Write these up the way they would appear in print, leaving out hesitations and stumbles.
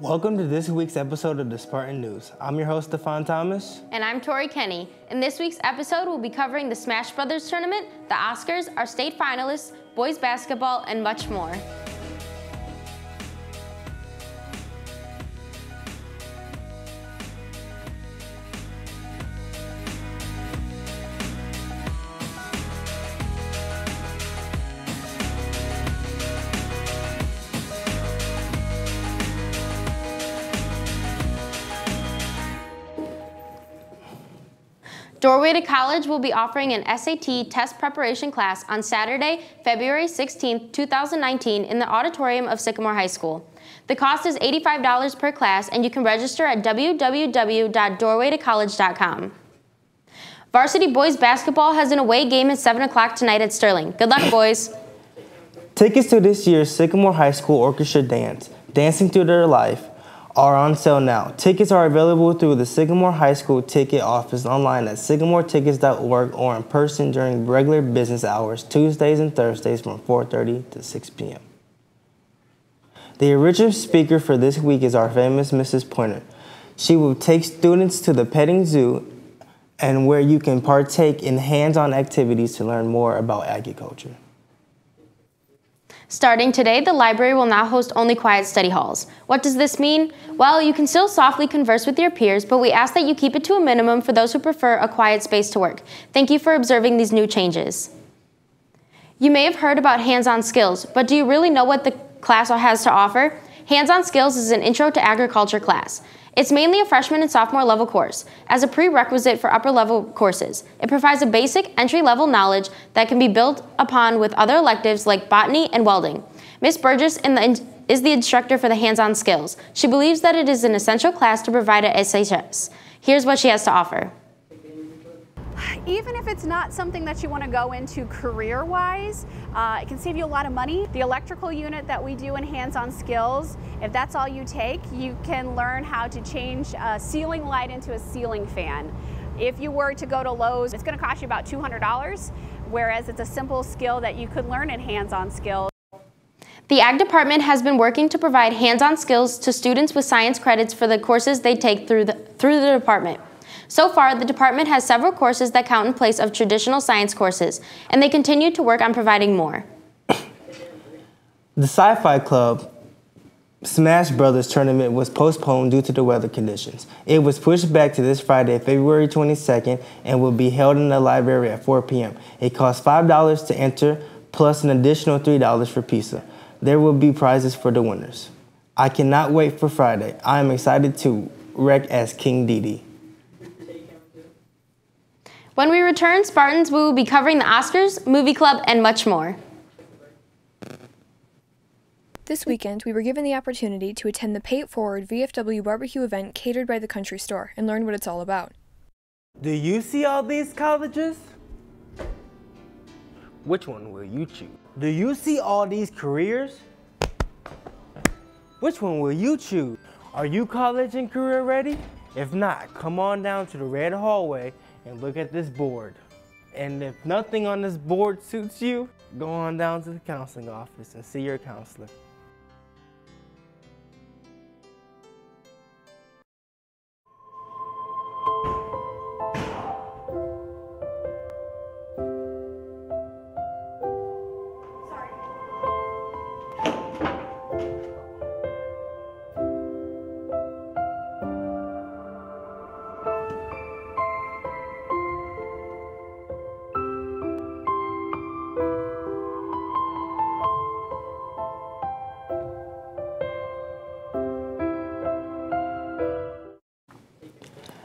Welcome to this week's episode of the Spartan News. I'm your host, Stefan Thomas. And I'm Tori Kenny. In this week's episode, we'll be covering the Smash Brothers tournament, the Oscars, our state finalists, boys basketball, and much more. Doorway to College will be offering an SAT test preparation class on Saturday, February 16, 2019 in the auditorium of Sycamore High School. The cost is $85 per class, and you can register at www.doorwaytocollege.com. Varsity boys basketball has an away game at 7 o'clock tonight at Sterling. Good luck, boys. Tickets to this year's Sycamore High School Orchestra Dance, Dancing Through Their Life, are on sale now. Tickets are available through the Sycamore High School ticket office online at sycamoretickets.org or in person during regular business hours, Tuesdays and Thursdays from 4:30 to 6 p.m. The original speaker for this week is our famous Mrs. Pointer. She will take students to the petting zoo and where you can partake in hands-on activities to learn more about agriculture. Starting today, the library will now host only quiet study halls. What does this mean? Well, you can still softly converse with your peers, but we ask that you keep it to a minimum for those who prefer a quiet space to work. Thank you for observing these new changes. You may have heard about hands-on skills, but do you really know what the class has to offer? Hands-on skills is an intro to agriculture class. It's mainly a freshman and sophomore level course. As a prerequisite for upper level courses, it provides a basic entry-level knowledge that can be built upon with other electives like botany and welding. Ms. Burgess is the instructor for the hands-on skills. She believes that it is an essential class to provide at SHS. Here's what she has to offer. Even if it's not something that you want to go into career-wise, it can save you a lot of money. The electrical unit that we do in hands-on skills, if that's all you take, you can learn how to change a ceiling light into a ceiling fan. If you were to go to Lowe's, it's going to cost you about $200, whereas it's a simple skill that you could learn in hands-on skills. The Ag Department has been working to provide hands-on skills to students with science credits for the courses they take through the department. So far, the department has several courses that count in place of traditional science courses, and they continue to work on providing more. The Sci-Fi Club Smash Brothers tournament was postponed due to the weather conditions. It was pushed back to this Friday, February 22nd, and will be held in the library at 4 p.m. It costs $5 to enter, plus an additional $3 for pizza. There will be prizes for the winners. I cannot wait for Friday. I am excited to wreck as King Dede. When we return, Spartans, we will be covering the Oscars, movie club, and much more. This weekend, we were given the opportunity to attend the Pay It Forward VFW barbecue event catered by the Country Store and learn what it's all about. Do you see all these colleges? Which one will you choose? Do you see all these careers? Which one will you choose? Are you college and career ready? If not, come on down to the red hallway and look at this board. And if nothing on this board suits you, go on down to the counseling office and see your counselor.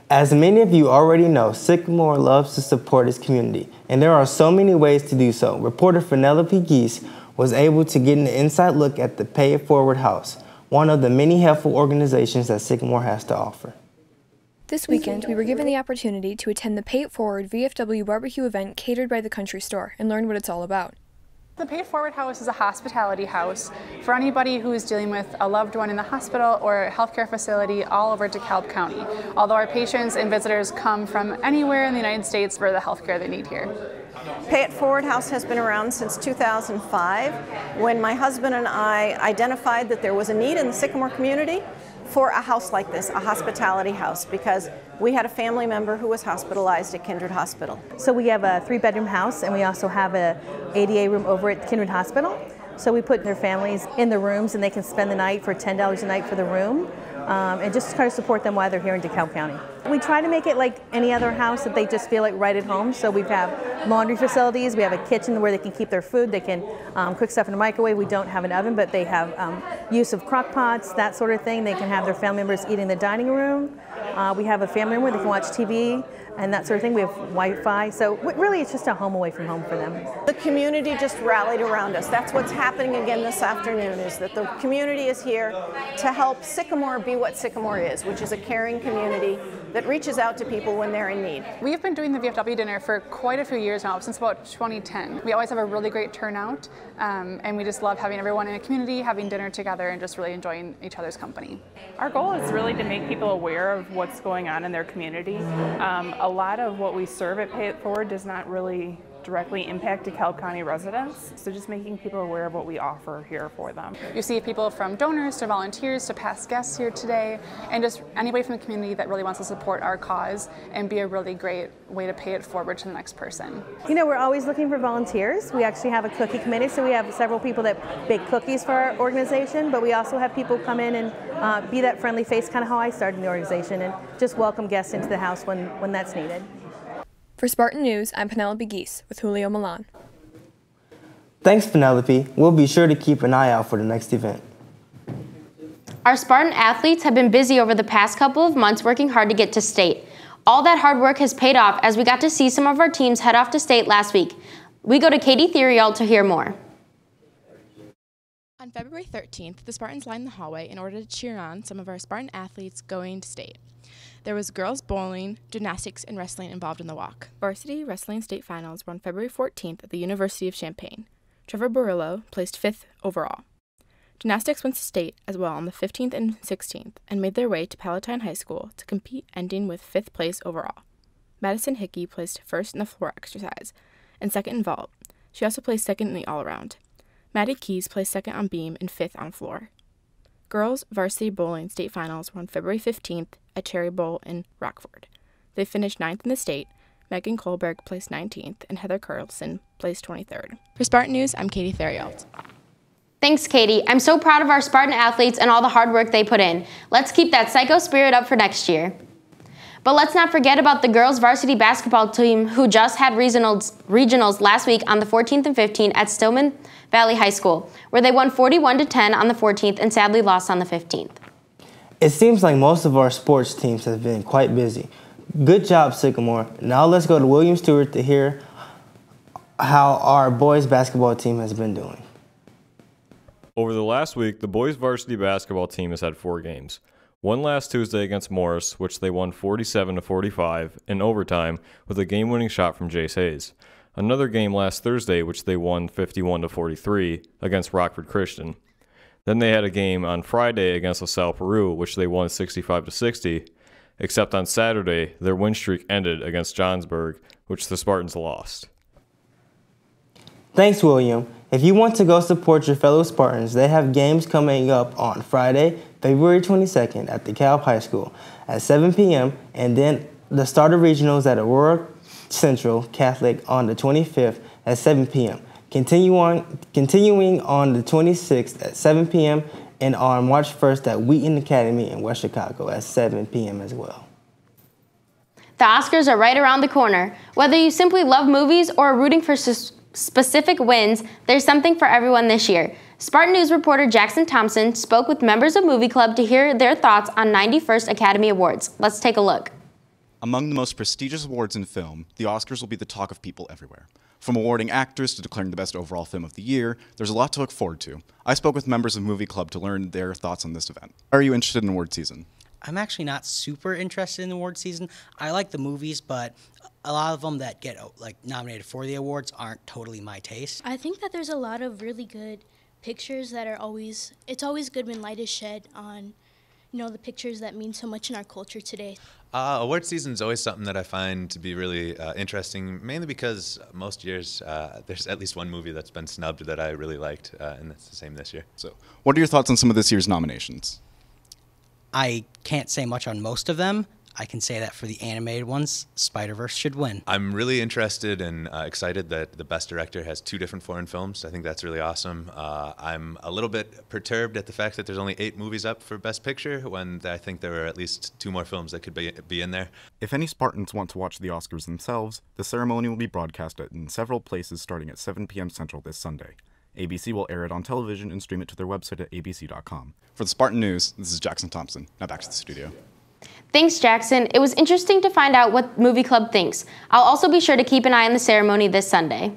As many of you already know, Sycamore loves to support its community, and there are so many ways to do so. Reporter Penelope Geese was able to get an inside look at the Pay It Forward House, one of the many helpful organizations that Sycamore has to offer. This weekend, we were given the opportunity to attend the Pay It Forward VFW barbecue event catered by the Country Store and learn what it's all about. The Pay It Forward House is a hospitality house for anybody who is dealing with a loved one in the hospital or a healthcare facility all over DeKalb County, although our patients and visitors come from anywhere in the United States for the healthcare they need here. Pay It Forward House has been around since 2005, when my husband and I identified that there was a need in the Sycamore community for a house like this, a hospitality house, because we had a family member who was hospitalized at Kindred Hospital. So we have a 3-bedroom house, and we also have a ADA room over at Kindred Hospital. So we put their families in the rooms, and they can spend the night for $10 a night for the room, and just try to support them while they're here in DeKalb County. We try to make it like any other house that they just feel like right at home. So we have laundry facilities, we have a kitchen where they can keep their food, they can cook stuff in the microwave. We don't have an oven, but they have use of crock pots, that sort of thing. They can have their family members eat in the dining room. We have a family room where they can watch TV and that sort of thing. We have Wi-Fi, so really it's just a home away from home for them. The community just rallied around us. That's what's happening again this afternoon, is that the community is here to help Sycamore be what Sycamore is, which is a caring community that reaches out to people when they're in need. We've been doing the VFW dinner for quite a few years now, since about 2010. We always have a really great turnout, and we just love having everyone in a community, having dinner together, and just really enjoying each other's company. Our goal is really to make people aware of what's going on in their community. A lot of what we serve at Pay It Forward does not really directly impact DeKalb County residents, so just making people aware of what we offer here for them. You see people from donors to volunteers to past guests here today, and just anybody from the community that really wants to support our cause and be a really great way to pay it forward to the next person. You know, we're always looking for volunteers. We actually have a cookie committee, so we have several people that bake cookies for our organization, but we also have people come in and be that friendly face, kind of how I started in the organization, and just welcome guests into the house when that's needed. For Spartan News, I'm Penelope Geese with Julio Milan. Thanks, Penelope. We'll be sure to keep an eye out for the next event. Our Spartan athletes have been busy over the past couple of months working hard to get to state. All that hard work has paid off as we got to see some of our teams head off to state last week. We go to Katie Theriault to hear more. On February 13th, the Spartans lined the hallway in order to cheer on some of our Spartan athletes going to state. There was girls bowling, gymnastics, and wrestling involved in the walk. Varsity wrestling state finals were on February 14th at the University of Champaign. Trevor Barillo placed 5th overall. Gymnastics went to state as well on the 15th and 16th and made their way to Palatine High School to compete, ending with 5th place overall. Madison Hickey placed 1st in the floor exercise and 2nd in vault. She also placed 2nd in the all-around. Maddie Keys placed 2nd on beam and 5th on floor. Girls varsity bowling state finals were on February 15th at Cherry Bowl in Rockford. They finished 9th in the state. Megan Kohlberg placed 19th, and Heather Carlson placed 23rd. For Spartan News, I'm Katie Theriault. Thanks, Katie. I'm so proud of our Spartan athletes and all the hard work they put in. Let's keep that psycho spirit up for next year. But let's not forget about the girls varsity basketball team who just had regionals last week on the 14th and 15th at Stillman Valley High School, where they won 41-10 on the 14th and sadly lost on the 15th. It seems like most of our sports teams have been quite busy. Good job, Sycamore. Now let's go to William Stewart to hear how our boys basketball team has been doing. Over the last week, the boys varsity basketball team has had 4 games. One last Tuesday against Morris, which they won 47-45 in overtime with a game-winning shot from Jace Hayes. Another game last Thursday, which they won 51-43 against Rockford Christian. Then they had a game on Friday against LaSalle Peru, which they won 65-60, except on Saturday, their win streak ended against Johnsburg, which the Spartans lost. Thanks, William. If you want to go support your fellow Spartans, they have games coming up on Friday, February 22nd at DeKalb High School at 7 p.m. and then the start of regionals at Aurora Central Catholic on the 25th at 7 p.m. Continuing on the 26th at 7 p.m. and on March 1st at Wheaton Academy in West Chicago at 7 p.m. as well. The Oscars are right around the corner. Whether you simply love movies or are rooting for specific wins, there's something for everyone this year. Spartan News reporter Jackson Thompson spoke with members of Movie Club to hear their thoughts on 91st Academy Awards. Let's take a look. Among the most prestigious awards in film, the Oscars will be the talk of people everywhere. From awarding actors to declaring the best overall film of the year, there's a lot to look forward to. I spoke with members of Movie Club to learn their thoughts on this event. Are you interested in award season? I'm actually not super interested in award season. I like the movies, but a lot of them that get nominated for the awards aren't totally my taste. I think that there's a lot of really good pictures that are it's always good when light is shed on, the pictures that mean so much in our culture today. Award season is always something that I find to be really interesting, mainly because most years there's at least one movie that's been snubbed that I really liked, and that's the same this year. So, what are your thoughts on some of this year's nominations? I can't say much on most of them. I can say that for the animated ones, Spider-Verse should win. I'm really interested and excited that the Best Director has 2 different foreign films. I think that's really awesome. I'm a little bit perturbed at the fact that there's only 8 movies up for Best Picture, when I think there were at least 2 more films that could be in there. If any Spartans want to watch the Oscars themselves, the ceremony will be broadcast in several places starting at 7 p.m. Central this Sunday. ABC will air it on television and stream it to their website at abc.com. For the Spartan News, this is Jackson Thompson. Now back to the studio. Thanks, Jackson. It was interesting to find out what Movie Club thinks. I'll also be sure to keep an eye on the ceremony this Sunday.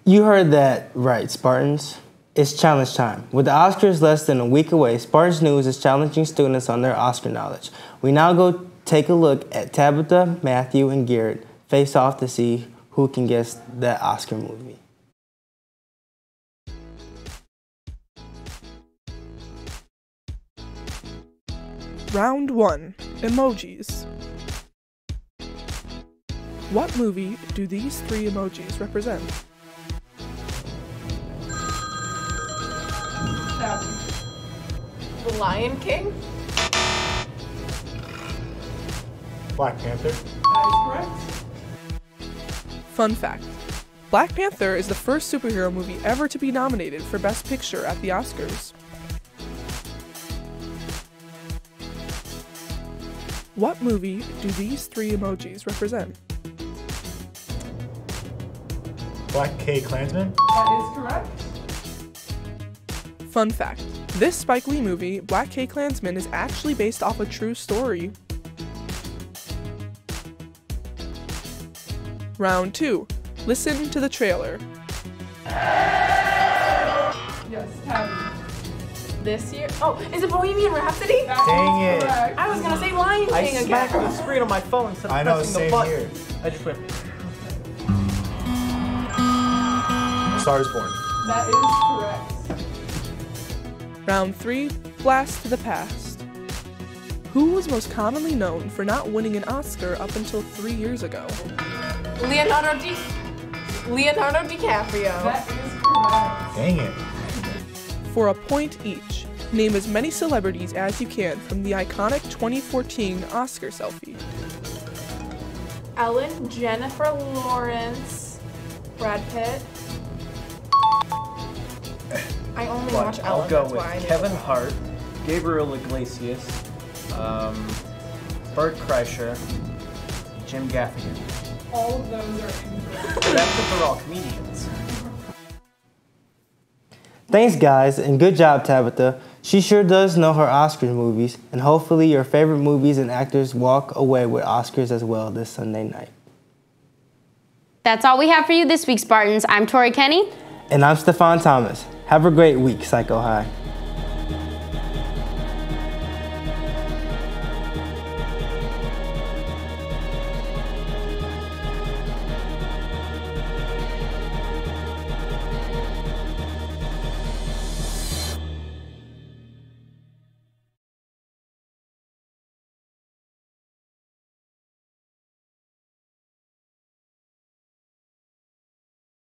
You heard that right, Spartans. It's challenge time. With the Oscars less than a week away, Spartans News is challenging students on their Oscar knowledge. We now go take a look at Tabitha, Matthew, and Garrett face off to see who can guess that Oscar movie. Round 1. Emojis. What movie do these 3 emojis represent? The Lion King? Black Panther. That is correct. Fun fact. Black Panther is the first superhero movie ever to be nominated for Best Picture at the Oscars. What movie do these 3 emojis represent? Black Klansman. That is correct. Fun fact. This Spike Lee movie, Black Klansman, is actually based off a true story. Round 2. Listen to the trailer. Yes, Tabby. This year? Oh, is it Bohemian Rhapsody? Dang it. Correct. I was gonna say Lion King again. I smacked the screen on my phone instead of pressing the button. Here. I just went. Star is Born. That is correct. Round 3. Blast to the past. Who was most commonly known for not winning an Oscar up until 3 years ago? Leonardo DiCaprio. That is correct. Dang it. For a point each, name as many celebrities as you can from the iconic 2014 Oscar selfie. Ellen, Jennifer Lawrence, Brad Pitt. I only watch Ellen. I'll go that's why with Kevin Hart, Gabriel Iglesias, Bert Kreischer, Jim Gaffigan. All of those are incorrect. That's because they're all comedians. Thanks, guys, and good job, Tabitha. She sure does know her Oscars movies, and hopefully your favorite movies and actors walk away with Oscars as well this Sunday night. That's all we have for you this week, Spartans. I'm Tori Kenny. And I'm Stefan Thomas. Have a great week, Psycho High.